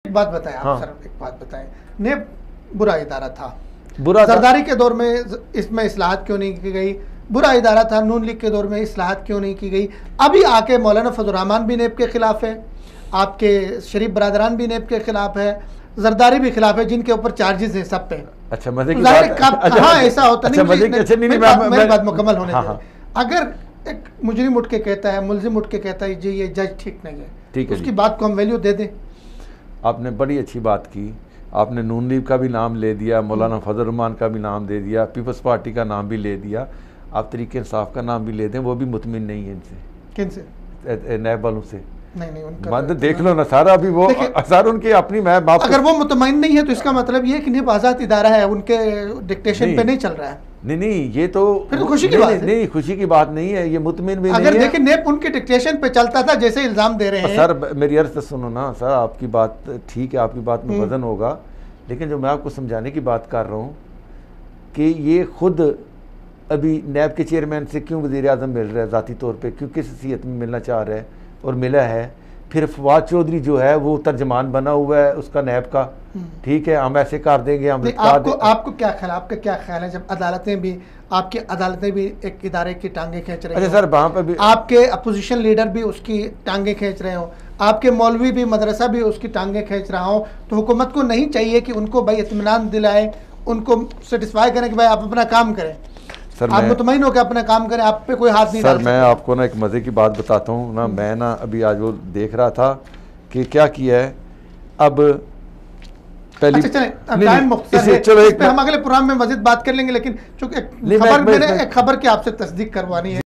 ایک بات بتائیں آپ سر، ایک بات بتائیں، نیب برا ادارہ تھا، زرداری کے دور میں اس میں اصلاحات کیوں نہیں کی گئی؟ برا ادارہ تھا، نون لیگ کے دور میں اصلاحات کیوں نہیں کی گئی؟ ابھی آ کے مولانا فضل الرحمان بھی نیب کے خلاف ہے، آپ کے شریف برادران بھی نیب کے خلاف ہے، زرداری بھی خلاف ہے، جن کے اوپر چارجز ہیں سب پہ۔ اچھا مزے کی بات، کہاں ایسا ہوتا نہیں، میری بات مکمل ہونے دیں۔ ہاں اگر ایک مجرم اٹھ کے کہتا ہے، ملزم اٹھ کے کہتا ہے جی یہ جج ٹھیک نہیں ہے، اس کی بات کو ہم ویلیو دے دیں۔ آپ نے بڑی اچھی بات کی، آپ نے نون لیگ کا بھی نام لے دیا، مولانا فضل الرحمان کا بھی نام دے دیا، پیپلز پارٹی کا نام بھی لے دیا، آپ تحریک انصاف کا نام بھی لے دیں، وہ بھی مطمئن نہیں ہے ان سے۔ کن سے؟ نیب والوں سے۔ نہیں ان کا دیکھ لو نا سارا، ابھی وہ سارا ان کی اپنی میں باپ، اگر وہ مطمئن نہیں ہے تو اس کا مطلب یہ کہ نیب آزاد ادارہ ہے، ان کے ڈکٹیشن پہ نہیں چل رہا ہے۔ نہیں یہ تو خوشی کی بات ہے، نہیں خوشی کی بات نہیں ہے، یہ مطمئن بھی نہیں ہے۔ اگر دیکھیں نیب ان کے ڈکٹیشن پہ چلتا تھا جیسے الزام دے رہے ہیں۔ سر میری عرض سنو نا سر، آپ کی بات ٹھیک ہے، آپ کی بات میں وزن ہوگا، لیکن جو میں آپ کو سمجھانے کی بات کر رہا ہوں کہ یہ خود ابھی نیب کے چیئرمین سے کیوں وزیر اعظم مل رہا ہے ذاتی طور پہ، کیوں کس حیثیت میں ملنا چاہ رہا ہے اور ملا ہے۔ پھر فواد چودھری جو ہے وہ ترجمان بنا ہوا ہے اس کا نیب کا، ٹھیک ہے ہم ایسے کر دیں گے، ہم آپ کو کیا خیال، آپ کا کیا خیال ہے جب عدالتیں بھی، آپ کی عدالتیں بھی ایک ادارے کی ٹانگیں کھینچ رہے ہیں؟ اچھا سر وہاں پہ بھی آپ کے اپوزیشن لیڈر بھی اس کی ٹانگیں کھینچ رہے ہوں، آپ کے مولوی بھی، مدرسہ بھی اس کی ٹانگیں کھینچ رہا ہوں، تو حکومت کو نہیں چاہیے کہ ان کو بھائی اطمینان دلائے، ان کو سیٹسفائی کریں کہ بھائی آپ اپنا کام کریں، آپ مطمئن ہو کہ اپنا کام کریں، آپ پہ کوئی ہاتھ نہیں ڈال سکتا۔ سر میں آپ کو نا ایک مزے کی بات بتاتا ہوں نا، میں نا ابھی آج وہ دیکھ رہا تھا کہ کیا کیا ہے اب پہلی ٹائم مختصر ہے، ہم اگلے پروگرام میں مزید بات کر لیں گے، لیکن چونکہ ایک خبر کی آپ سے تصدیق کروانی ہے۔